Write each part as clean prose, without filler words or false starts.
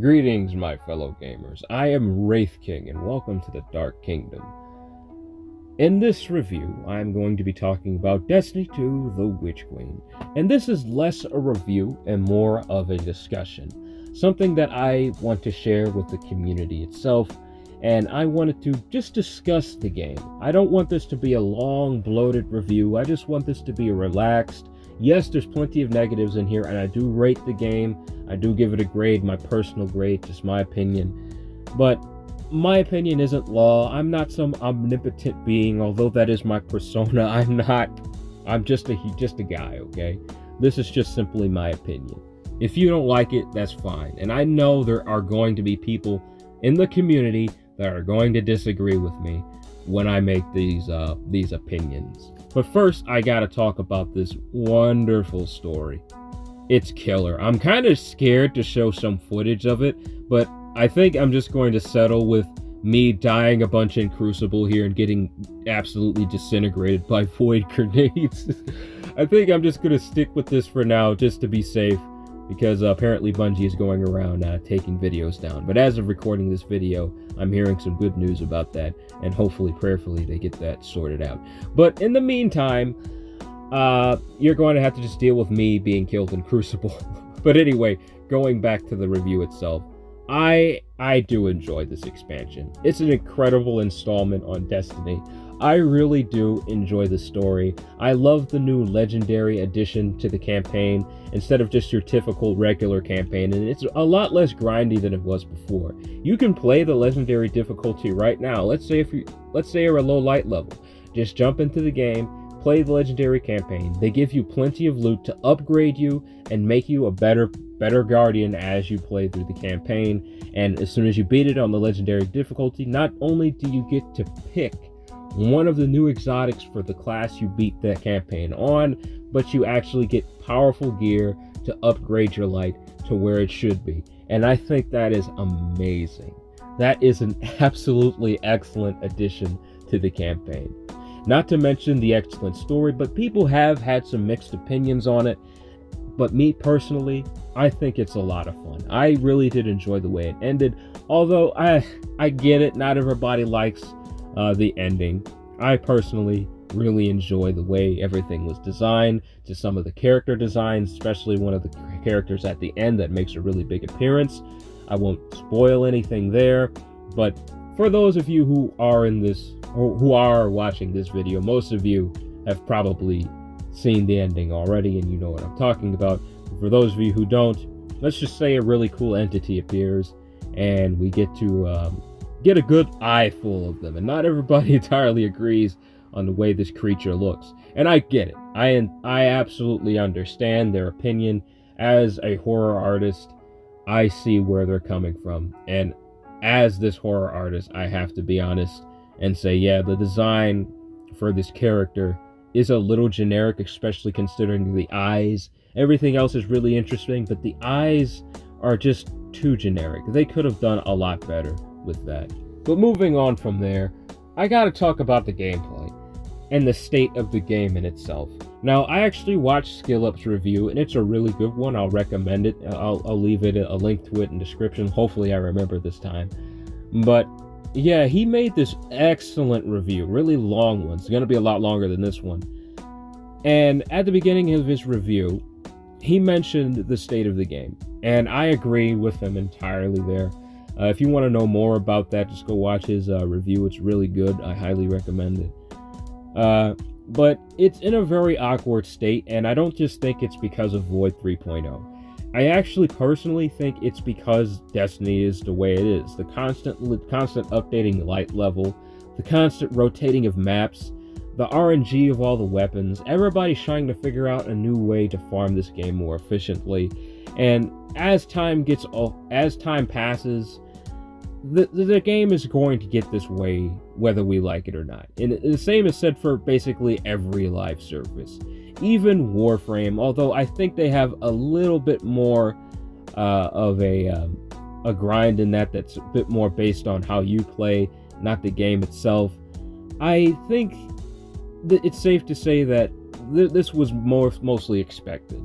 Greetings, my fellow gamers. I am Wraith King, and welcome to the Dark Kingdom. In this review, I am going to be talking about Destiny 2: The Witch Queen, and this is less a review and more of a discussion, something that I want to share with the community itself, and I wanted to just discuss the game. I don't want this to be a long, bloated review. I just want this to be a relaxed. Yes, there's plenty of negatives in here, and I do rate the game. I do give it a grade, my personal grade, just my opinion. But my opinion isn't law. I'm not some omnipotent being, although that is my persona. I'm just a guy, okay? This is just simply my opinion. If you don't like it, that's fine. And I know there are going to be people in the community that are going to disagree with me when I make these opinions. But first, I gotta talk about this wonderful story. It's killer. I'm kind of scared to show some footage of it, but I think I'm just going to settle with me dying a bunch in Crucible here and getting absolutely disintegrated by void grenades. I think I'm just gonna stick with this for now, just to be safe, because apparently Bungie is going around taking videos down. But as of recording this video, I'm hearing some good news about that, and hopefully, prayerfully, they get that sorted out. But in the meantime, you're going to have to just deal with me being killed in Crucible. But anyway, going back to the review itself, I do enjoy this expansion. It's an incredible installment on Destiny. I really do enjoy the story. I love the new legendary addition to the campaign instead of just your typical regular campaign, and it's a lot less grindy than it was before. You can play the legendary difficulty right now. Let's say you're a low light level. Just jump into the game, play the legendary campaign. They give you plenty of loot to upgrade you and make you a better guardian as you play through the campaign. And as soon as you beat it on the legendary difficulty, not only do you get to pick one of the new exotics for the class you beat that campaign on, but you actually get powerful gear to upgrade your light to where it should be. And I think that is amazing. That is an absolutely excellent addition to the campaign. Not to mention the excellent story, but people have had some mixed opinions on it. But me personally, I think it's a lot of fun. I really did enjoy the way it ended, although I get it, not everybody likes the ending. I personally really enjoy the way everything was designed, to some of the character designs, especially one of the characters at the end that makes a really big appearance. I won't spoil anything there, but for those of you who are watching this video, most of you have probably seen the ending already and you know what I'm talking about. For those of you who don't, let's just say a really cool entity appears and we get to get a good eye full of them, and not everybody entirely agrees on the way this creature looks, and I get it. I absolutely understand their opinion. As a horror artist, I see where they're coming from, and as this horror artist, I have to be honest and say, yeah, the design for this character is a little generic, especially considering the eyes. Everything else is really interesting, but the eyes are just too generic. They could have done a lot better with that. But moving on from there, I gotta talk about the gameplay and the state of the game in itself. Now, I actually watched SkillUp's review, and it's a really good one. I'll recommend it. I'll leave it a link to it in the description. Hopefully I remember this time. But yeah, he made this excellent review, really long one. It's gonna be a lot longer than this one. And at the beginning of his review, he mentioned the state of the game, and I agree with him entirely there. If you want to know more about that, just go watch his review. It's really good. I highly recommend it. But it's in a very awkward state, and I don't just think it's because of Void 3.0. I actually personally think it's because Destiny is the way it is. The constant updating light level, the constant rotating of maps, the RNG of all the weapons. Everybody's trying to figure out a new way to farm this game more efficiently. And as time passes, the game is going to get this way whether we like it or not. And the same is said for basically every live service. Even Warframe, although I think they have a little bit more of a grind in that's a bit more based on how you play, not the game itself. I think it's safe to say that this was mostly expected.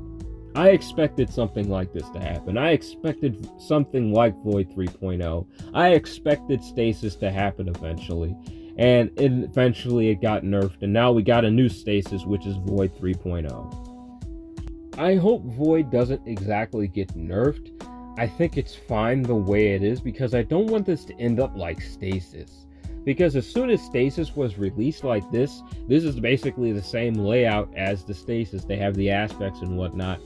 I expected something like this to happen. I expected something like Void 3.0. I expected Stasis to happen eventually. And eventually it got nerfed, and now we got a new Stasis, which is Void 3.0. I hope Void doesn't exactly get nerfed. I think it's fine the way it is, because I don't want this to end up like Stasis. Because as soon as Stasis was released like this is basically the same layout as the Stasis. They have the aspects and whatnot.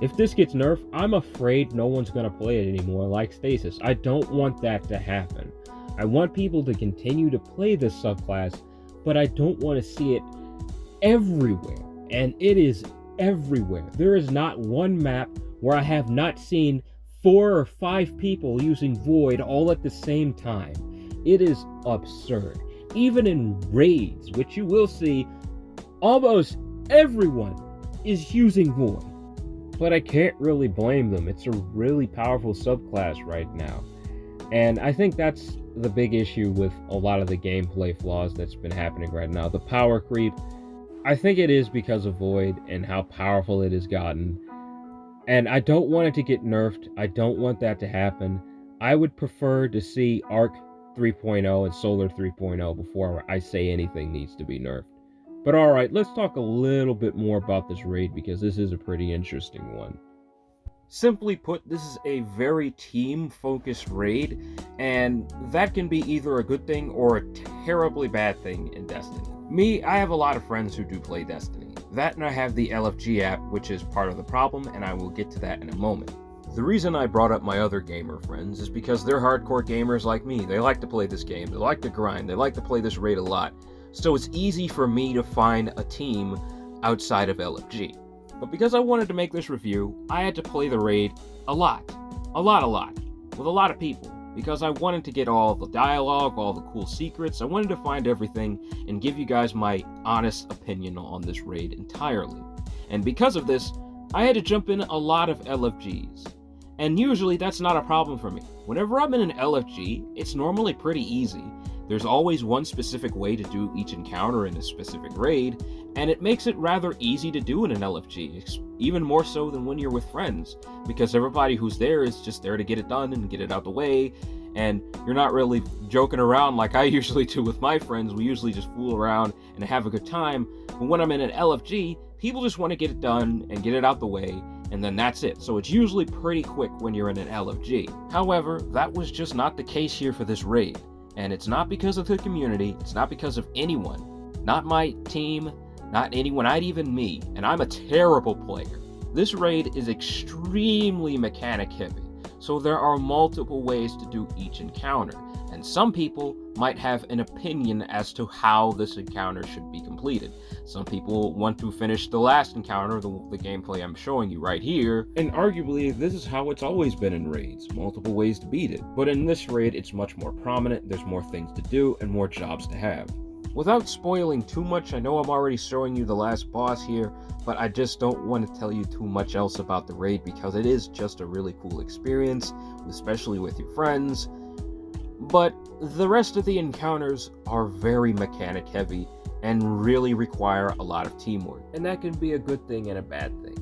If this gets nerfed, I'm afraid no one's going to play it anymore like Stasis. I don't want that to happen. I want people to continue to play this subclass, but I don't want to see it everywhere. And it is everywhere. There is not one map where I have not seen 4 or 5 people using Void all at the same time. It is absurd. Even in raids, which you will see, almost everyone is using Void. But I can't really blame them. It's a really powerful subclass right now. And I think that's the big issue with a lot of the gameplay flaws that's been happening right now. The power creep, I think it is because of Void and how powerful it has gotten. And I don't want it to get nerfed. I don't want that to happen. I would prefer to see Arc 3.0 and Solar 3.0 before I say anything needs to be nerfed. But alright, let's talk a little bit more about this raid, because this is a pretty interesting one. Simply put, this is a very team-focused raid, and that can be either a good thing or a terribly bad thing in Destiny. Me, I have a lot of friends who do play Destiny. That, and I have the LFG app, which is part of the problem, and I will get to that in a moment. The reason I brought up my other gamer friends is because they're hardcore gamers like me. They like to play this game, they like to grind, they like to play this raid a lot. So it's easy for me to find a team outside of LFG. But because I wanted to make this review, I had to play the raid a lot, with a lot of people, because I wanted to get all the dialogue, all the cool secrets. I wanted to find everything and give you guys my honest opinion on this raid entirely. And because of this, I had to jump in a lot of LFGs. And usually that's not a problem for me. Whenever I'm in an LFG, it's normally pretty easy. There's always one specific way to do each encounter in a specific raid, and it makes it rather easy to do in an LFG, even more so than when you're with friends, because everybody who's there is just there to get it done and get it out the way, and you're not really joking around like I usually do with my friends. We usually just fool around and have a good time, but when I'm in an LFG, people just want to get it done and get it out the way, and then that's it. So it's usually pretty quick when you're in an LFG. However, that was just not the case here for this raid. And it's not because of the community, it's not because of anyone. Not my team, not anyone, not even me. And I'm a terrible player. This raid is extremely mechanic heavy, so there are multiple ways to do each encounter. And some people might have an opinion as to how this encounter should be completed. Some people want to finish the last encounter, the gameplay I'm showing you right here, and arguably this is how it's always been in raids, multiple ways to beat it. But in this raid, it's much more prominent, there's more things to do, and more jobs to have. Without spoiling too much, I know I'm already showing you the last boss here, but I just don't want to tell you too much else about the raid because it is just a really cool experience, especially with your friends. But the rest of the encounters are very mechanic heavy and really require a lot of teamwork. And that can be a good thing and a bad thing.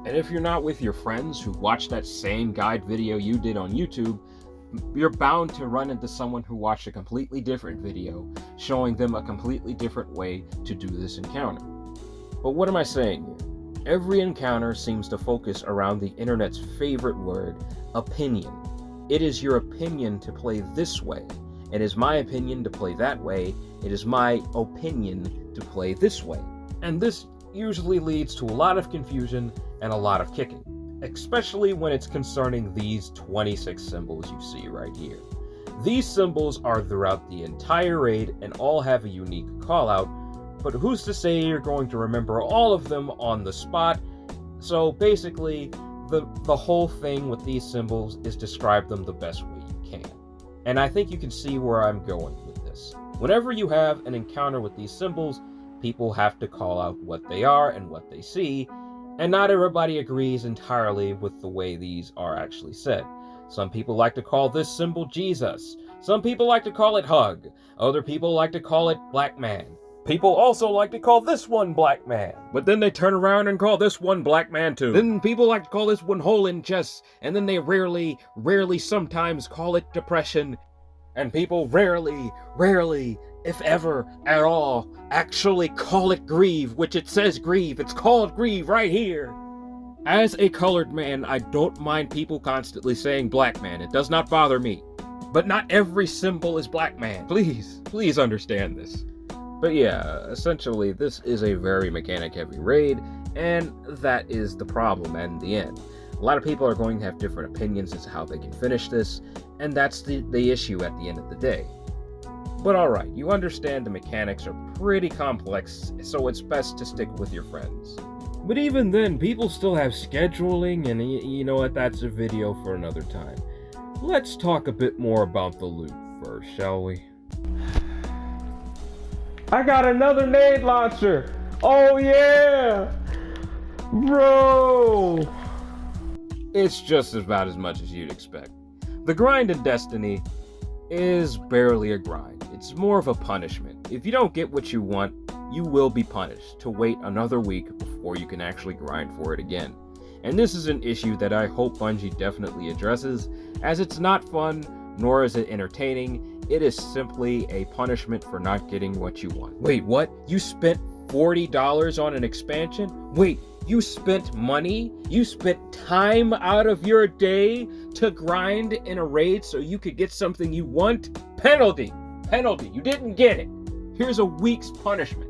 And if you're not with your friends who watch that same guide video you did on YouTube, you're bound to run into someone who watched a completely different video showing them a completely different way to do this encounter. But what am I saying here? Every encounter seems to focus around the internet's favorite word, opinion. It is your opinion to play this way. It is my opinion to play that way. It is my opinion to play this way. And this usually leads to a lot of confusion and a lot of kicking, especially when it's concerning these 26 symbols you see right here. These symbols are throughout the entire raid and all have a unique callout, but who's to say you're going to remember all of them on the spot? So basically, the whole thing with these symbols is describe them the best way you can. And I think you can see where I'm going with this. Whenever you have an encounter with these symbols, people have to call out what they are and what they see, and not everybody agrees entirely with the way these are actually said. Some people like to call this symbol Jesus. Some people like to call it hug. Other people like to call it black man. People also like to call this one black man. But then they turn around and call this one black man too. Then people like to call this one hole in chest. And then they rarely sometimes call it depression. And people rarely, if ever at all, actually call it grieve, which it says grieve. It's called grieve right here. As a colored man, I don't mind people constantly saying black man. It does not bother me. But not every symbol is black man. Please understand this. But yeah, essentially, this is a very mechanic-heavy raid, and that is the problem in the end. A lot of people are going to have different opinions as to how they can finish this, and that's the issue at the end of the day. But alright, you understand the mechanics are pretty complex, so it's best to stick with your friends. But even then, people still have scheduling, and you know what, that's a video for another time. Let's talk a bit more about the loot first, shall we? I got another nade launcher! Oh yeah! Bro! It's just about as much as you'd expect. The grind in Destiny is barely a grind. It's more of a punishment. If you don't get what you want, you will be punished to wait another week before you can actually grind for it again. And this is an issue that I hope Bungie definitely addresses, as it's not fun, nor is it entertaining. It is simply a punishment for not getting what you want. Wait, what? You spent $40 on an expansion? Wait, you spent money? You spent time out of your day to grind in a raid so you could get something you want? Penalty! Penalty! You didn't get it! Here's a week's punishment.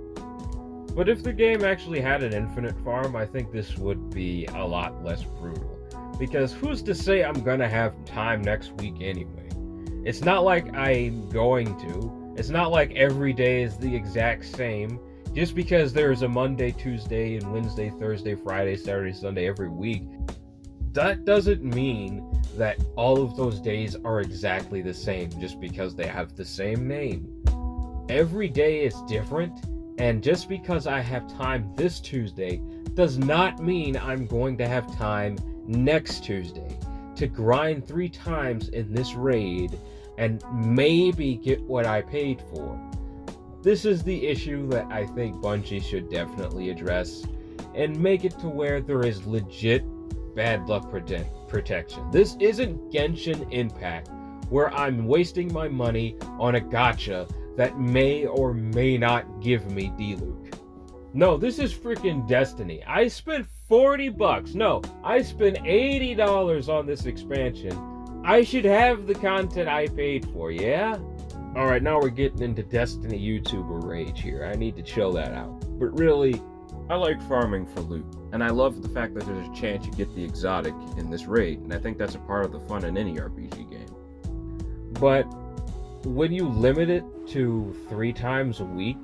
But if the game actually had an infinite farm, I think this would be a lot less brutal. Because who's to say I'm gonna have time next week anyway? It's not like I'm going to. It's not like every day is the exact same. Just because there's a Monday, Tuesday, and Wednesday, Thursday, Friday, Saturday, Sunday every week, that doesn't mean that all of those days are exactly the same just because they have the same name. Every day is different, and just because I have time this Tuesday does not mean I'm going to have time next Tuesday to grind 3 times in this raid and maybe get what I paid for. This is the issue that I think Bungie should definitely address and make it to where there is legit bad luck protection. This isn't Genshin Impact, where I'm wasting my money on a gacha that may or may not give me D-Luke. No, this is freaking Destiny. I spent $40. No, I spent $80 on this expansion. I should have the content I paid for, yeah? Alright, now we're getting into Destiny YouTuber rage here. I need to chill that out. But really, I like farming for loot. And I love the fact that there's a chance you get the exotic in this raid. And I think that's a part of the fun in any RPG game. But when you limit it to 3 times a week,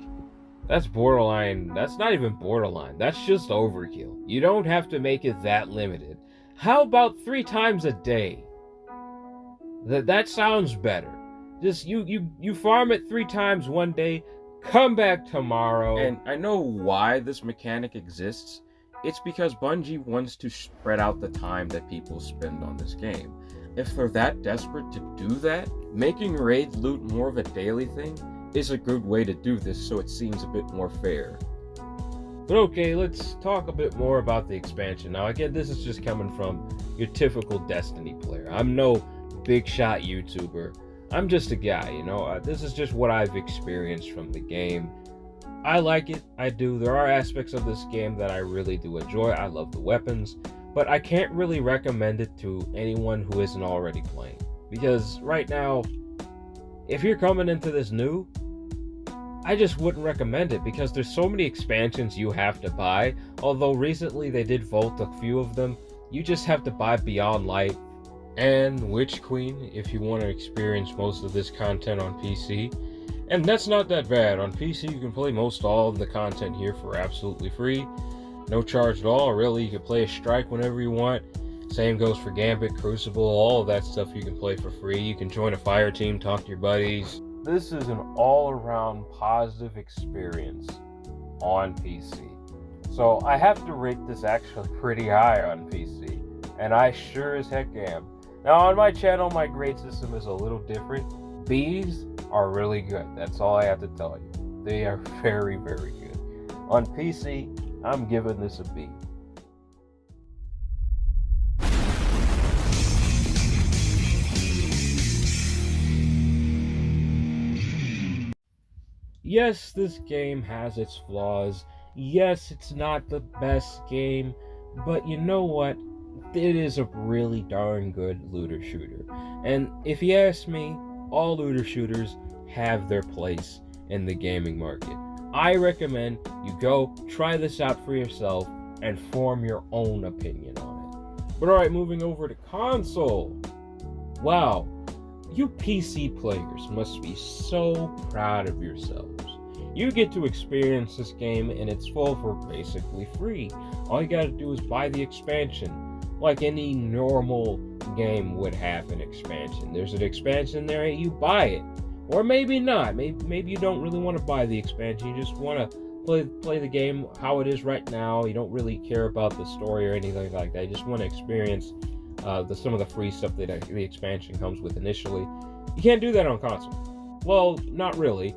that's borderline. That's not even borderline. That's just overkill. You don't have to make it that limited. How about 3 times a day? That sounds better. Just you farm it 3 times one day, come back tomorrow. And I know why this mechanic exists. It's because Bungie wants to spread out the time that people spend on this game. If they're that desperate to do that, making raid loot more of a daily thing is a good way to do this, so it seems a bit more fair. But okay, let's talk a bit more about the expansion. Now again, this is just coming from your typical Destiny player. I'm no big shot YouTuber. I'm just a guy, you know. This is just what I've experienced from the game. I like it, I do. There are aspects of this game that I really do enjoy. I love the weapons, but I can't really recommend it to anyone who isn't already playing. Because right now, if you're coming into this new, I just wouldn't recommend it because there's so many expansions you have to buy. Although recently they did vault a few of them, you just have to buy Beyond Light and Witch Queen if you want to experience most of this content on PC. And that's not that bad. On PC you can play most all of the content here for absolutely free. No charge at all, really. You can play a strike whenever you want. Same goes for Gambit, Crucible, all of that stuff you can play for free. You can join a fire team, talk to your buddies. This is an all-around positive experience on PC. So I have to rate this actually pretty high on PC. And I sure as heck am. Now on my channel, my grade system is a little different. B's are really good. That's all I have to tell you. They are very, very good. On PC, I'm giving this a B. Yes, this game has its flaws. Yes, it's not the best game, but you know what? It is a really darn good looter shooter. And if you ask me, all looter shooters have their place in the gaming market. I recommend you go try this out for yourself and form your own opinion on it. But alright, moving over to console. Wow, you PC players must be so proud of yourselves. You get to experience this game in its full for basically free. All you gotta do is buy the expansion, like any normal game would have an expansion. There's an expansion there, you buy it. Or maybe not. Maybe you don't really want to buy the expansion. You just want to play the game how it is right now. You don't really care about the story or anything like that. You just want to experience some of the free stuff that the expansion comes with initially. You can't do that on console. Well, not really.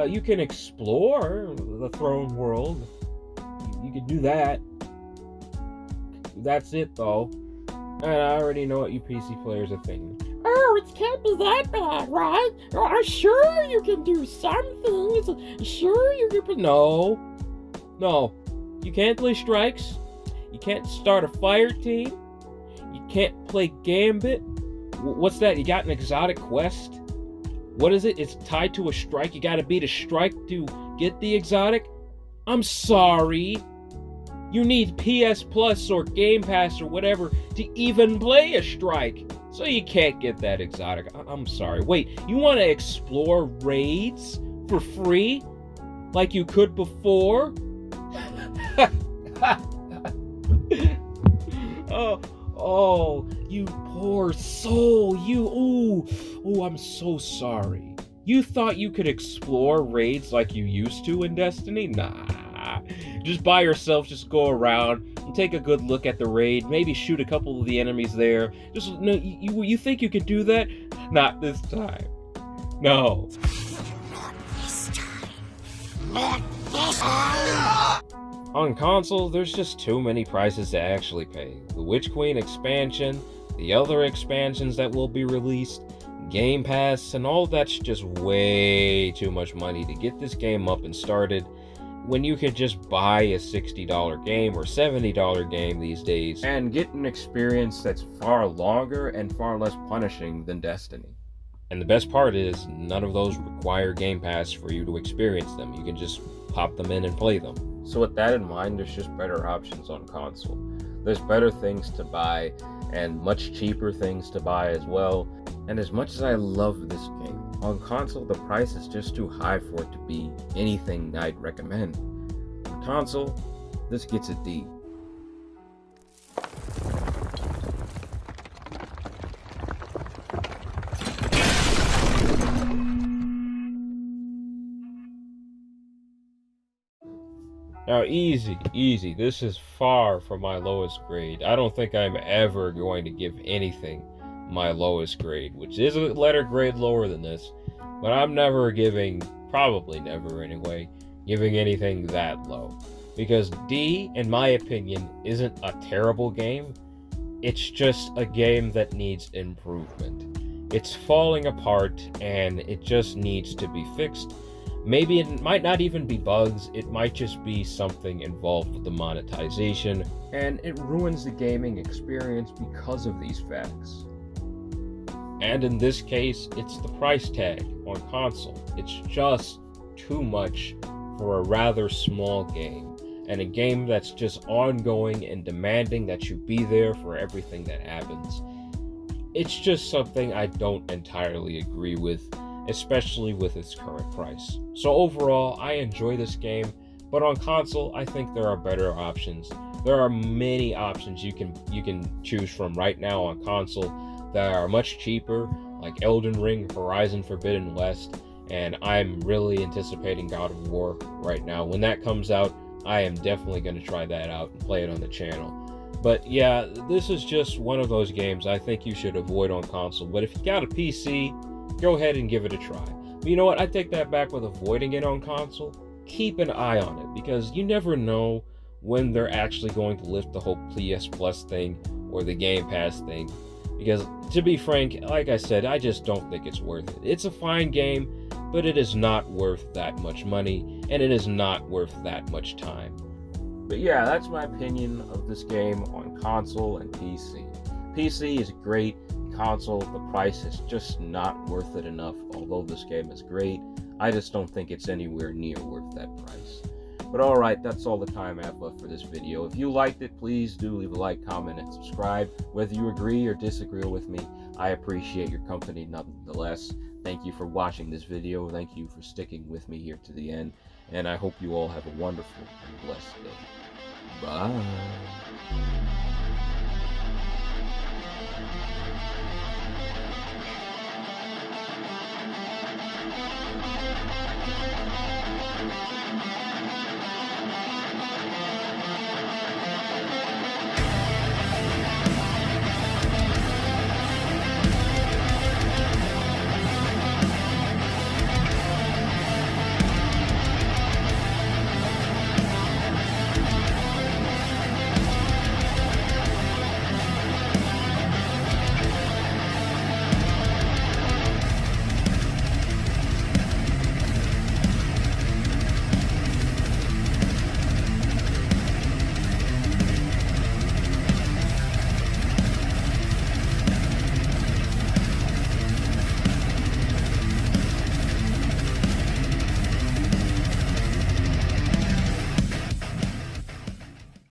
You can explore the throne world. You can do that. That's it, though. And I already know what you PC players are thinking. Oh, it can't be that bad, right? Oh, sure you can do some things. Sure you can... No. You can't play strikes. You can't start a fire team. You can't play Gambit. What's that? You got an exotic quest? What is it? It's tied to a strike. You gotta beat a strike to get the exotic? I'm sorry. You need PS Plus or Game Pass or whatever to even play a strike. So you can't get that exotic. I'm sorry. Wait, you want to explore raids for free? Like you could before? Oh, you poor soul. I'm so sorry. You thought you could explore raids like you used to in Destiny? Nah. Just by yourself, just go around and take a good look at the raid, maybe shoot a couple of the enemies there. Just no, you think you can do that? Not this time. No. Not this time. Not this time. On console, there's just too many prices to actually pay. The Witch Queen expansion, the other expansions that will be released, Game Pass, and all that's just way too much money to get this game up and started when you could just buy a $60 game or $70 game these days and get an experience that's far longer and far less punishing than Destiny. And the best part is, none of those require Game Pass for you to experience them. You can just pop them in and play them. So with that in mind, there's just better options on console. There's better things to buy and much cheaper things to buy as well. And as much as I love this game, on console the price is just too high for it to be anything I'd recommend. On console, this gets a D. Now, easy. This is far from my lowest grade. I don't think I'm ever going to give anything my lowest grade, which is a letter grade lower than this, but I'm never giving, probably never anyway, giving anything that low. Because D, in my opinion, isn't a terrible game. It's just a game that needs improvement. It's falling apart, and it just needs to be fixed. Maybe it might not even be bugs, it might just be something involved with the monetization, and it ruins the gaming experience because of these facts. And in this case, it's the price tag on console. It's just too much for a rather small game, and a game that's just ongoing and demanding that you be there for everything that happens. It's just something I don't entirely agree with, especially with its current price. So overall, I enjoy this game, but on console, I think there are better options. There are many options you can choose from right now on console that are much cheaper, like Elden Ring, Horizon Forbidden West, and I'm really anticipating God of War right now. When that comes out, I am definitely going to try that out and play it on the channel. But yeah, this is just one of those games I think you should avoid on console, but if you got a PC, go ahead and give it a try. You know what? I take that back with avoiding it on console. Keep an eye on it, because you never know when they're actually going to lift the whole PS Plus thing or the Game Pass thing. Because, to be frank, like I said, I just don't think it's worth it. It's a fine game, but it is not worth that much money, and it is not worth that much time. But yeah, that's my opinion of this game on console and PC. PC is great. Console, the price is just not worth it enough. Although this game is great, I just don't think it's anywhere near worth that price. But alright, that's all the time I have left for this video. If you liked it, please do leave a like, comment, and subscribe. Whether you agree or disagree with me, I appreciate your company nonetheless. Thank you for watching this video. Thank you for sticking with me here to the end. And I hope you all have a wonderful and blessed day. Bye.